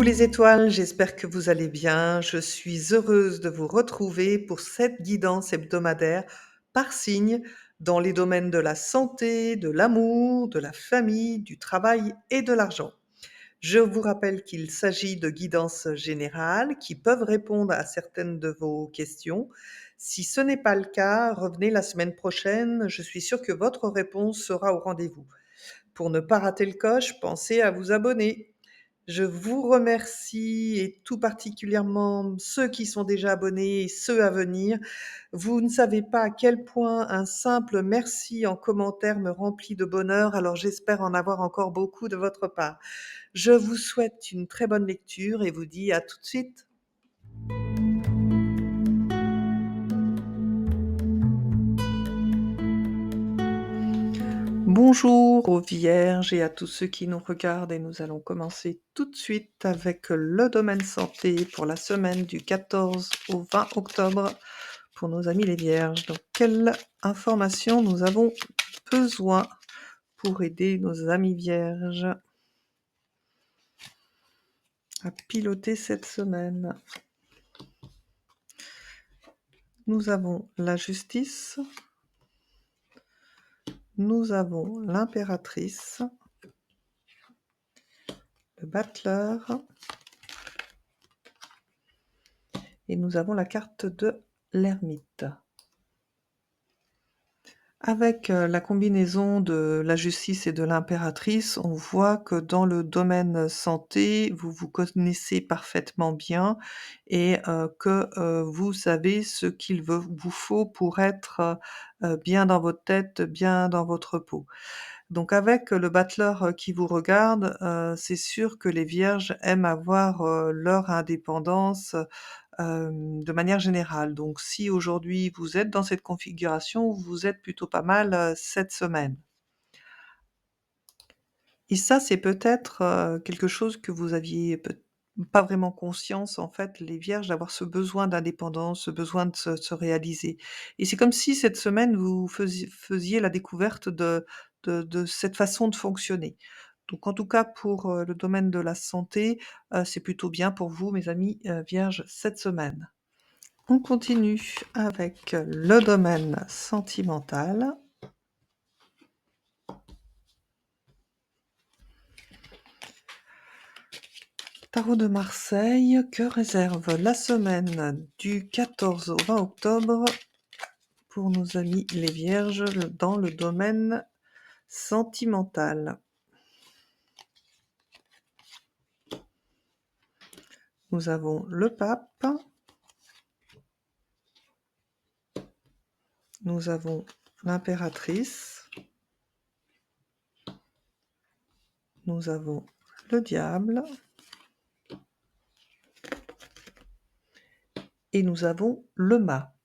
les étoiles, j'espère que vous allez bien. Je suis heureuse de vous retrouver pour cette guidance hebdomadaire par signe dans les domaines de la santé, de l'amour, de la famille, du travail et de l'argent. Je vous rappelle qu'il s'agit de guidances générales qui peuvent répondre à certaines de vos questions. Si ce n'est pas le cas, revenez la semaine prochaine. Je suis sûre que votre réponse sera au rendez-vous. Pour ne pas rater le coche, pensez à vous abonner. Je vous remercie et tout particulièrement ceux qui sont déjà abonnés et ceux à venir. Vous ne savez pas à quel point un simple merci en commentaire me remplit de bonheur, alors j'espère en avoir encore beaucoup de votre part. Je vous souhaite une très bonne lecture et vous dis à tout de suite. Bonjour aux vierges et à tous ceux qui nous regardent et nous allons commencer tout de suite avec le domaine santé pour la semaine du 14 au 20 octobre pour nos amis les vierges. Donc, quelle information nous avons besoin pour aider nos amis vierges à piloter cette semaine? Nous avons la justice, nous avons l'impératrice, le battleur et nous avons la carte de l'ermite. Avec la combinaison de la justice et de l'impératrice, on voit que dans le domaine santé, vous vous connaissez parfaitement bien et que vous savez ce qu'il vous faut pour être bien dans votre tête, bien dans votre peau. Donc avec le battleur qui vous regarde, c'est sûr que les vierges aiment avoir leur indépendance de manière générale. Donc si aujourd'hui vous êtes dans cette configuration, vous êtes plutôt pas mal, cette semaine. Et ça, c'est peut-être, quelque chose que vous aviez pas vraiment conscience, en fait, les vierges, d'avoir ce besoin d'indépendance, ce besoin de se réaliser. Et c'est comme si cette semaine, vous faisiez la découverte de cette façon de fonctionner. Donc en tout cas pour, le domaine de la santé, c'est plutôt bien pour vous, mes amis, vierges, cette semaine. On continue avec le domaine sentimental. Tarot de Marseille, que réserve la semaine du 14 au 20 octobre pour nos amis les Vierges dans le domaine sentimental? Nous avons le pape, nous avons l'impératrice, nous avons le diable et nous avons le mât.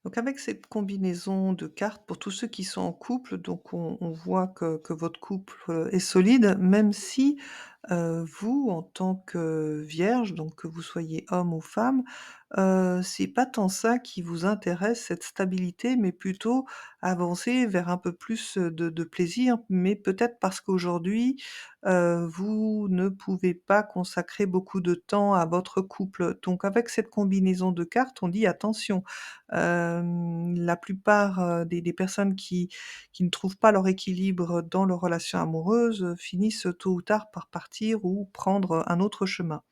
Donc avec cette combinaison de cartes, pour tous ceux qui sont en couple, donc on voit que votre couple, est solide, même si, vous, en tant que vierge, donc que vous soyez homme ou femme, c'est pas tant ça qui vous intéresse, cette stabilité, mais plutôt avancer vers un peu plus, de plaisir, mais peut-être parce qu'aujourd'hui, vous ne pouvez pas consacrer beaucoup de temps à votre couple. Donc avec cette combinaison de cartes, on dit: «Attention, la plupart, des personnes qui ne trouvent pas leur équilibre dans leurs relations amoureuses, finissent tôt ou tard par partir ou prendre un autre chemin.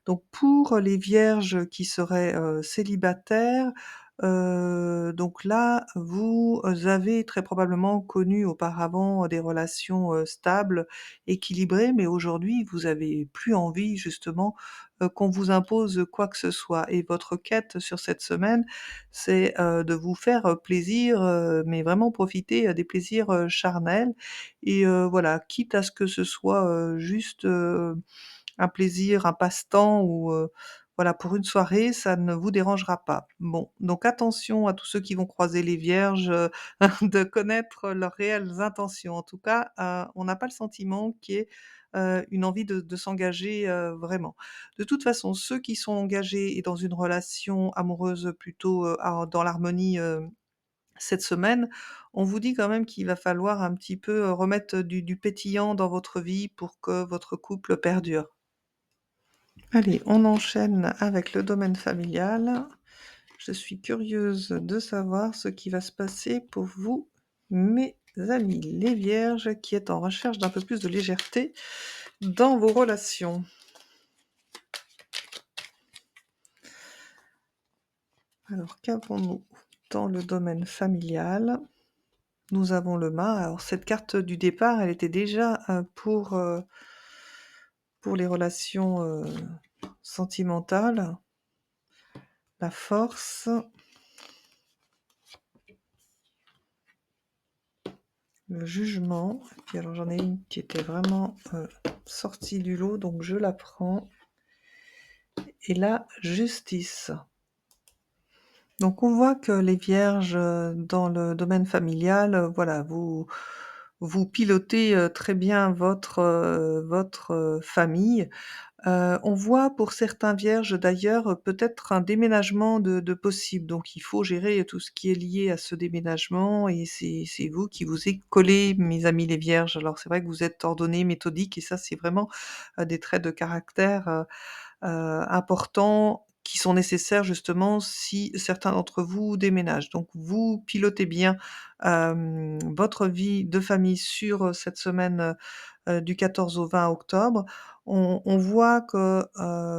Donc pour les vierges qui seraient, célibataires, donc là, vous avez très probablement connu auparavant des relations, stables, équilibrées, mais aujourd'hui vous avez plus envie justement, qu'on vous impose quoi que ce soit et votre quête sur cette semaine, c'est, de vous faire, plaisir, mais vraiment profiter, des plaisirs, charnels et voilà, quitte à ce que ce soit, juste, un plaisir, un passe-temps ou voilà, pour une soirée, ça ne vous dérangera pas. Bon, donc attention à tous ceux qui vont croiser les vierges, de connaître leurs réelles intentions. En tout cas, on n'a pas le sentiment qu'il y ait, une envie de s'engager, vraiment. De toute façon, ceux qui sont engagés et dans une relation amoureuse plutôt, dans l'harmonie, Cette semaine, on vous dit quand même qu'il va falloir un petit peu, remettre du pétillant dans votre vie pour que votre couple perdure. Allez, on enchaîne avec le domaine familial. Je suis curieuse de savoir ce qui va se passer pour vous, mes amis les vierges, qui êtes en recherche d'un peu plus de légèreté dans vos relations. Alors, qu'avons-nous dans le domaine familial? Nous avons le mât. Alors cette carte du départ, elle était déjà, pour les relations, sentimentales. La force, le jugement, et puis alors j'en ai une qui était vraiment, sortie du lot, donc je la prends, et la justice. Donc on voit que les vierges, dans le domaine familial, voilà, vous pilotez, très bien votre famille. On voit pour certains vierges d'ailleurs, peut-être un déménagement de possible, donc il faut gérer tout ce qui est lié à ce déménagement, et c'est vous qui vous y collez, mes amis les vierges. Alors c'est vrai que vous êtes ordonnés, méthodiques, et ça c'est vraiment, des traits de caractère, importants, qui sont nécessaires justement si certains d'entre vous déménagent. Donc vous pilotez bien, votre vie de famille sur, cette semaine, du 14 au 20 octobre. On voit que,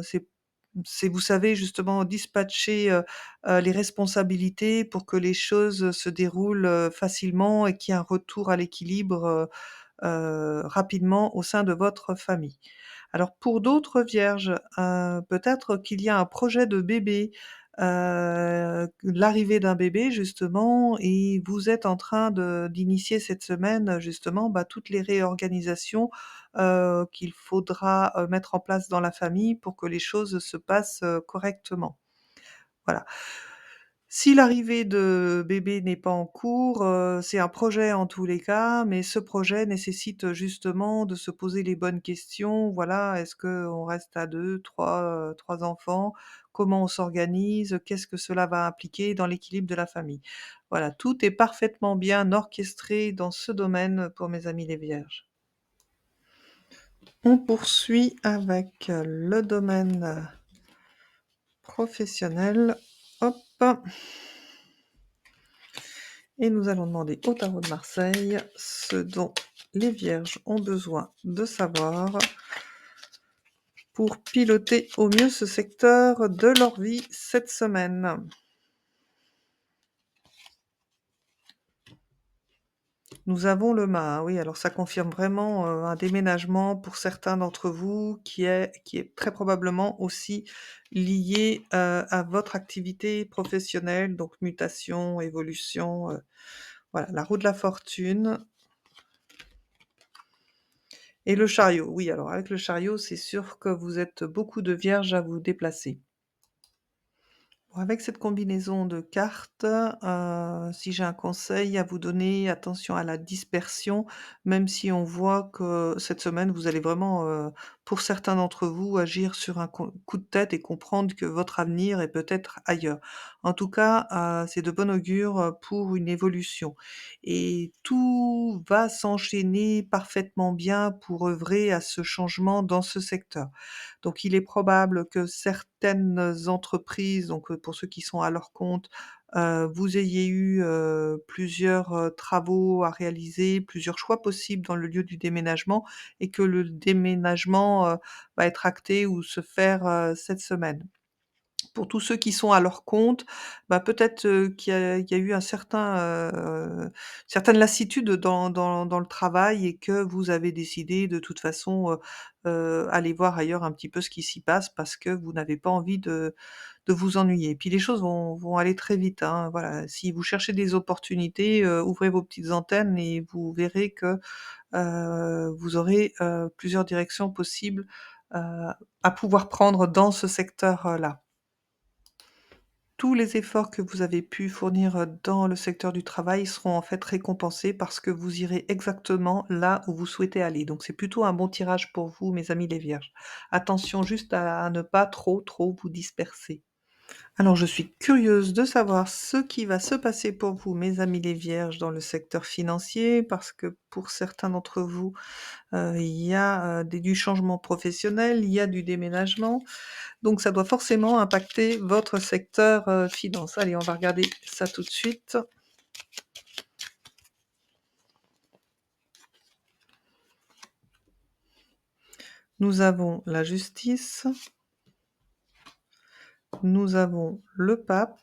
c'est vous savez justement dispatcher, les responsabilités pour que les choses se déroulent, facilement, et qu'il y ait un retour à l'équilibre, rapidement au sein de votre famille. Alors pour d'autres vierges, peut-être qu'il y a un projet de bébé, l'arrivée d'un bébé justement, et vous êtes en train d'initier cette semaine justement, toutes les réorganisations, qu'il faudra, mettre en place dans la famille pour que les choses se passent, correctement. Voilà. Si l'arrivée de bébé n'est pas en cours, c'est un projet en tous les cas, mais ce projet nécessite, justement de se poser les bonnes questions. Voilà, est-ce qu'on reste à 2, 3 enfants? Comment on s'organise? Qu'est-ce que cela va impliquer dans l'équilibre de la famille? Voilà, tout est parfaitement bien orchestré dans ce domaine pour mes amis les vierges. On poursuit avec, le domaine, professionnel. Hop! Et nous allons demander au tarot de Marseille ce dont les vierges ont besoin de savoir pour piloter au mieux ce secteur de leur vie cette semaine. Nous avons le mât, hein, oui, alors ça confirme vraiment, un déménagement pour certains d'entre vous qui est très probablement aussi lié, à votre activité professionnelle, donc mutation, évolution, voilà, la roue de la fortune. Et le chariot, oui, alors avec le chariot, c'est sûr que vous êtes beaucoup de vierges à vous déplacer. Bon, avec cette combinaison de cartes, si j'ai un conseil à vous donner, attention à la dispersion, même si on voit que cette semaine, vous allez vraiment, pour certains d'entre vous, agir sur un coup de tête et comprendre que votre avenir est peut-être ailleurs. En tout cas, c'est de bon augure, pour une évolution, et tout va s'enchaîner parfaitement bien pour œuvrer à ce changement dans ce secteur. Donc il est probable que certaines entreprises, donc pour ceux qui sont à leur compte, vous ayez eu, plusieurs, travaux à réaliser, plusieurs choix possibles dans le lieu du déménagement, et que le déménagement, va être acté ou se faire, cette semaine. Pour tous ceux qui sont à leur compte, peut-être, qu'il y a eu un certaine lassitude dans le travail, et que vous avez décidé de toute façon, aller voir ailleurs un petit peu ce qui s'y passe, parce que vous n'avez pas envie de vous ennuyer. Puis les choses vont aller très vite, hein, voilà. Si vous cherchez des opportunités, ouvrez vos petites antennes et vous verrez que, vous aurez, plusieurs directions possibles, heu, à pouvoir prendre dans ce secteur, là. Tous les efforts que vous avez pu fournir, dans le secteur du travail seront en fait récompensés, parce que vous irez exactement là où vous souhaitez aller. Donc c'est plutôt un bon tirage pour vous, mes amis les vierges. Attention juste à ne pas trop vous disperser. Alors je suis curieuse de savoir ce qui va se passer pour vous, mes amis les vierges, dans le secteur financier, parce que pour certains d'entre vous, il y a, du changement professionnel, il y a du déménagement, donc ça doit forcément impacter votre secteur, finance. Allez, on va regarder ça tout de suite. Nous avons la justice, nous avons le pape,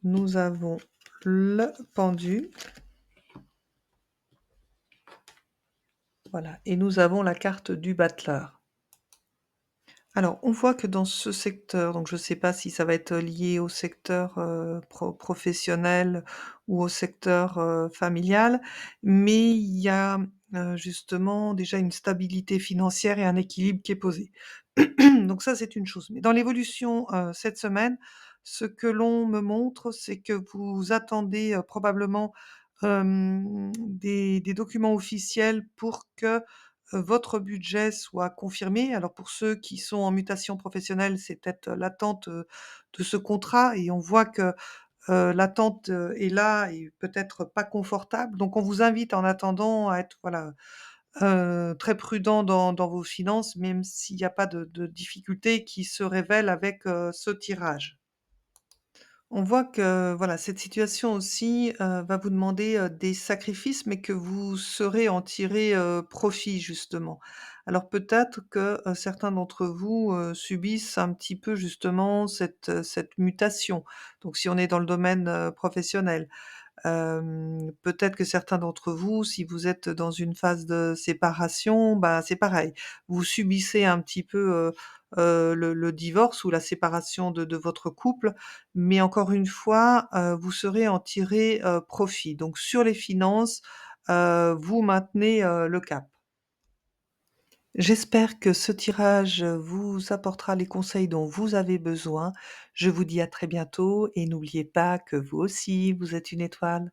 nous avons le pendu, voilà, et nous avons la carte du battleur. Alors, on voit que dans ce secteur, donc je ne sais pas si ça va être lié au secteur, professionnel ou au secteur, familial, mais il y a, justement déjà une stabilité financière et un équilibre qui est posé. Donc ça, c'est une chose. Mais dans l'évolution, cette semaine, ce que l'on me montre, c'est que vous attendez, probablement, des documents officiels pour que, votre budget soit confirmé. Alors pour ceux qui sont en mutation professionnelle, c'est peut-être l'attente, de ce contrat et on voit que, l'attente, est là et peut-être pas confortable. Donc on vous invite en attendant à être, voilà, très prudent dans vos finances, même s'il y a pas de difficultés qui se révèlent avec, ce tirage. On voit que, voilà, cette situation aussi, va vous demander, des sacrifices, mais que vous saurez en tirer, profit justement. Alors peut-être que, certains d'entre vous, subissent un petit peu justement cette mutation. Donc si on est dans le domaine, professionnel. Peut-être que certains d'entre vous, si vous êtes dans une phase de séparation, bah, c'est pareil. Vous subissez un petit peu, le divorce ou la séparation de votre couple, mais encore une fois, vous saurez en tirer, profit. Donc sur les finances, vous maintenez, le cap. J'espère que ce tirage, vous apportera les conseils dont vous avez besoin. Je vous dis à très bientôt et n'oubliez pas que vous aussi, vous êtes une étoile.